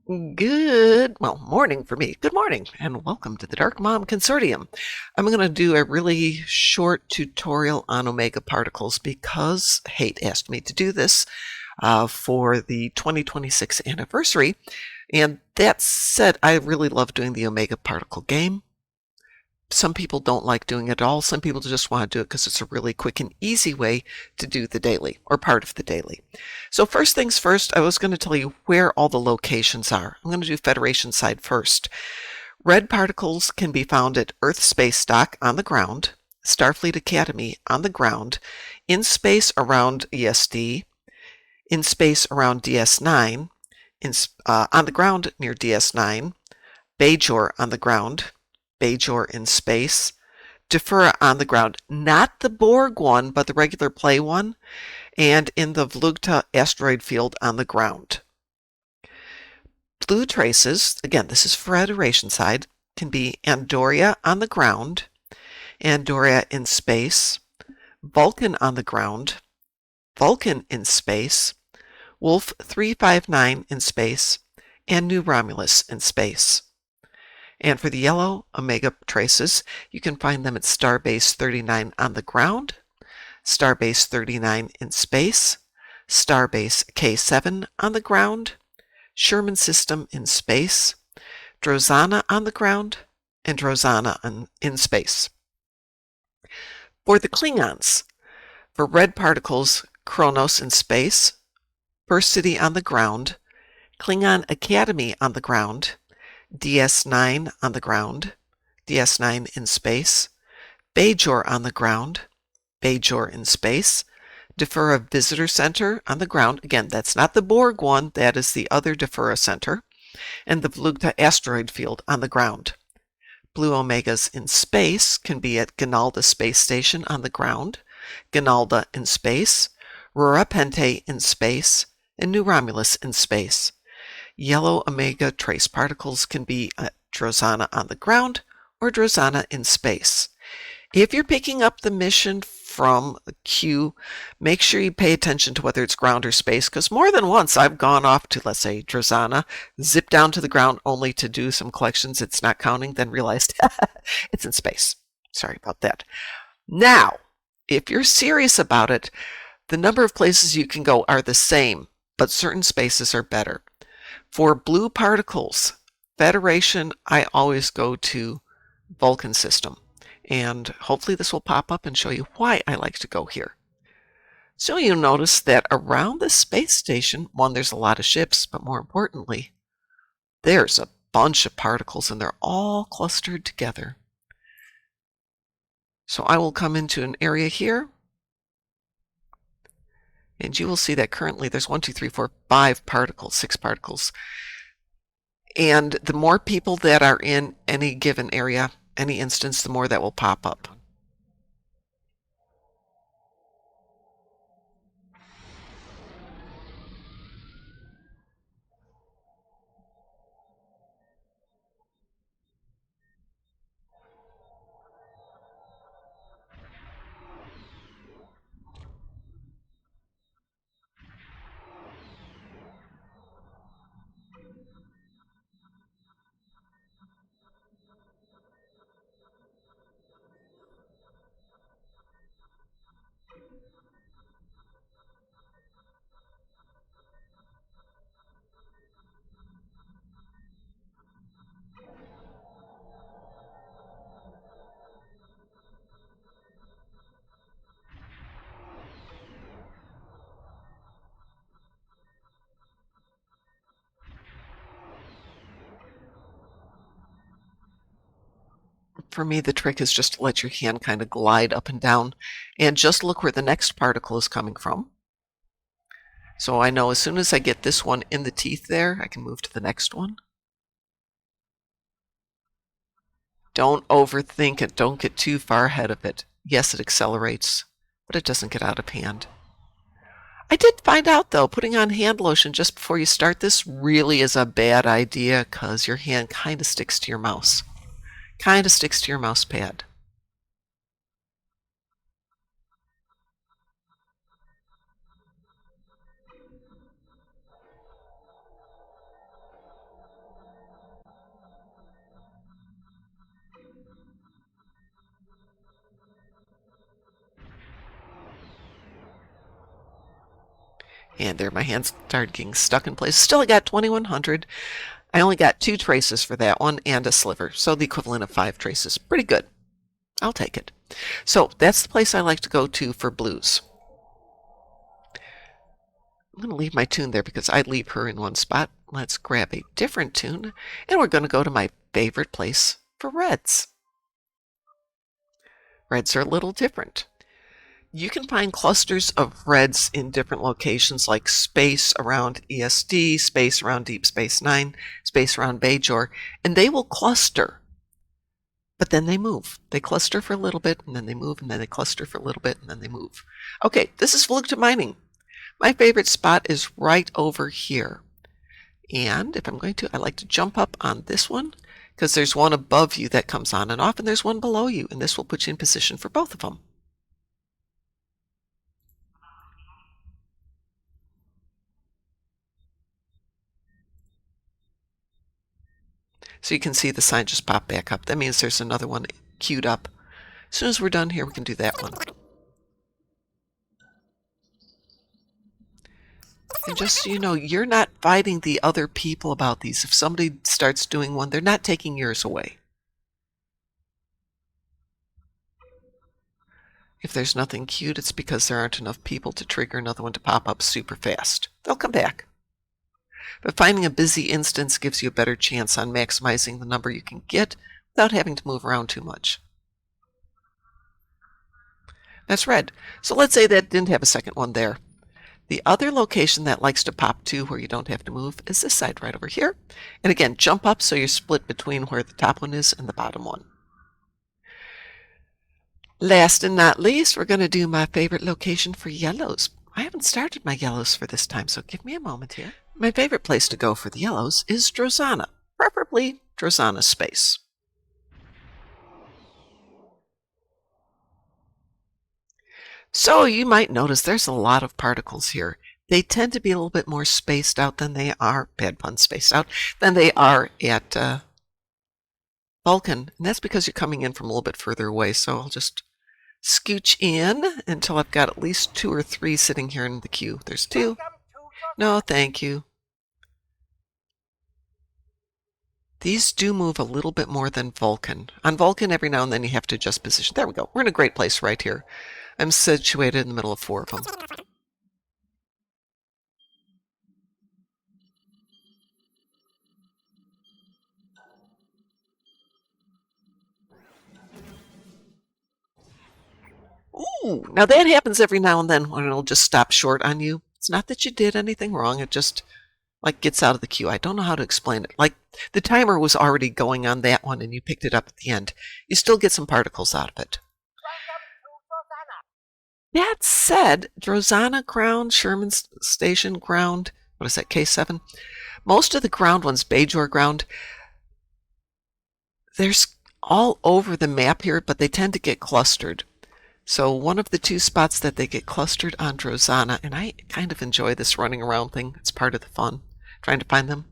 Morning for me. Good morning, and welcome to the Dark Mom Consortium. I'm going to do a really short tutorial on omega particles because Haight asked me to do this for the 2026 anniversary. And that said, I really love doing the omega particle game. Some people don't like doing it at all. Some people just want to do it because it's a really quick and easy way to do the daily or part of the daily. So first things first, I was going to tell you where all the locations are. I'm going to do Federation side first. Red particles can be found at Earth Space Dock on the ground, Starfleet Academy on the ground, in space around ESD, in space around DS9, on the ground near DS9, Bajor on the ground, Bajor in space, Defura on the ground, not the Borg one, but the regular play one, and in the Vlugta asteroid field on the ground. Blue traces, again, this is Federation side, can be Andoria on the ground, Andoria in space, Vulcan on the ground, Vulcan in space, Wolf 359 in space, and New Romulus in space. And for the yellow omega traces, you can find them at Starbase 39 on the ground, Starbase 39 in space, Starbase K7 on the ground, Sherman System in space, Drozana on the ground, and Drozana in space. For the Klingons, for red particles, Kronos in space, Burst City on the ground, Klingon Academy on the ground, DS9 on the ground, DS9 in space, Bajor on the ground, Bajor in space, Defura Visitor Center on the ground. Again, that's not the Borg one, that is the other Defura Center, and the Vlugta asteroid field on the ground. Blue omegas in space can be at Ganalda Space Station on the ground, Ganalda in space, Rura Penthe in space, and New Romulus in space. Yellow omega trace particles can be at Drozana on the ground or Drozana in space. If you're picking up the mission from a queue, make sure you pay attention to whether it's ground or space, because more than once I've gone off to, let's say, Drozana, zip down to the ground only to do some collections. It's not counting, then realized it's in space. Sorry about that. Now, if you're serious about it, the number of places you can go are the same, but certain spaces are better. For blue particles, Federation, I always go to Vulcan system. And hopefully this will pop up and show you why I like to go here. So you'll notice that around the space station, one, there's a lot of ships, but more importantly, there's a bunch of particles and they're all clustered together. So I will come into an area here, and you will see that currently there's 1, 2, 3, 4, 5 particles, 6 particles. And the more people that are in any given area, any instance, the more that will pop up. For me, the trick is just to let your hand kind of glide up and down and just look where the next particle is coming from. So I know as soon as I get this one in the teeth there, I can move to the next one. Don't overthink it. Don't get too far ahead of it. Yes, it accelerates, but it doesn't get out of hand. I did find out, though, putting on hand lotion just before you start this really is a bad idea because your hand kind of sticks to your mouse. Kind of sticks to your mouse pad. And there my hands started getting stuck in place. Still, I got 2100. I only got 2 traces for that one and a sliver, so the equivalent of 5 traces. Pretty good. I'll take it. So that's the place I like to go to for blues. I'm going to leave my toon there because I leave her in one spot. Let's grab a different toon, and we're going to go to my favorite place for reds. Reds are a little different. You can find clusters of reds in different locations, like space around ESD, space around Deep Space Nine, space around Bajor, and they will cluster. But then they move. They cluster for a little bit, and then they move, and then they cluster for a little bit, and then they move. Okay, this is Volukta Mining. My favorite spot is right over here. And if I'm going to, I like to jump up on this one, because there's one above you that comes on and off, and there's one below you, and this will put you in position for both of them. So you can see the sign just pop back up. That means there's another one queued up. As soon as we're done here, we can do that one. And just so you know, you're not fighting the other people about these. If somebody starts doing one, they're not taking yours away. If there's nothing queued, it's because there aren't enough people to trigger another one to pop up super fast. They'll come back. But finding a busy instance gives you a better chance on maximizing the number you can get without having to move around too much. That's red. So let's say that didn't have a second one there. The other location that likes to pop to where you don't have to move is this side right over here. And again, jump up so you're split between where the top one is and the bottom one. Last and not least, we're going to do my favorite location for yellows. I haven't started my yellows for this time, so give me a moment here. My favorite place to go for the yellows is Drozana, preferably Drozana space. So you might notice there's a lot of particles here. They tend to be a little bit more spaced out than they are, bad pun, spaced out, than they are at Vulcan. And that's because you're coming in from a little bit further away. So I'll just scooch in until I've got at least 2 or 3 sitting here in the queue. There's 2. No, thank you. These do move a little bit more than Vulcan. On Vulcan, every now and then you have to adjust position. There we go. We're in a great place right here. I'm situated in the middle of 4 of them. Ooh, now that happens every now and then when it'll just stop short on you. It's not that you did anything wrong. It just like gets out of the queue. I don't know how to explain it. Like the timer was already going on that one and you picked it up at the end. You still get some particles out of it. That said, Drozana ground, Sherman Station ground, what is that, K7? Most of the ground ones, Bajor ground, there's all over the map here, but they tend to get clustered. So one of the 2 spots that they get clustered on Drozana, and I kind of enjoy this running around thing, it's part of the fun, trying to find them,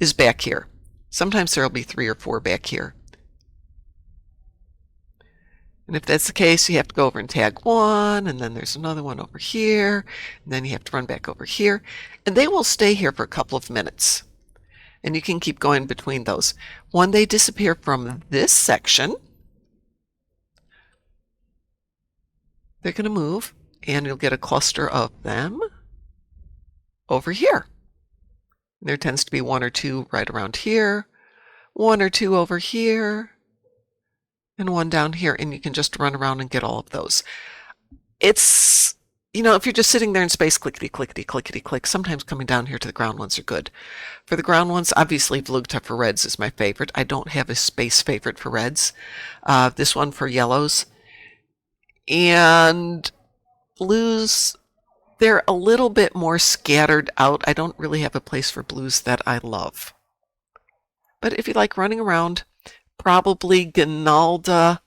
is back here. Sometimes there'll be 3 or 4 back here. And if that's the case, you have to go over and tag one, and then there's another one over here, and then you have to run back over here. And they will stay here for a couple of minutes. And you can keep going between those. When they disappear from this section, they're going to move, and you'll get a cluster of them over here. And there tends to be 1 or 2 right around here, 1 or 2 over here, and 1 down here, and you can just run around and get all of those. It's, you know, if you're just sitting there in space, clickety, clickety, clickety, click, sometimes coming down here to the ground ones are good. For the ground ones, obviously Volukta for reds is my favorite. I don't have a space favorite for reds. This one for yellows. And blues, they're a little bit more scattered out. I don't really have a place for blues that I love. But if you like running around, probably Ganalda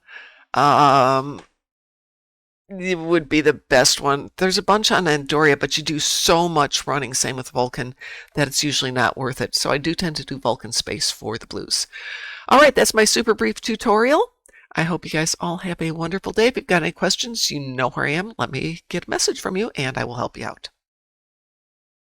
it would be the best one. There's a bunch on Andoria, but you do so much running, same with Vulcan, that it's usually not worth it. So I do tend to do Vulcan space for the blues. All right, that's my super brief tutorial. I hope you guys all have a wonderful day. If you've got any questions, you know where I am. Let me get a message from you, and I will help you out.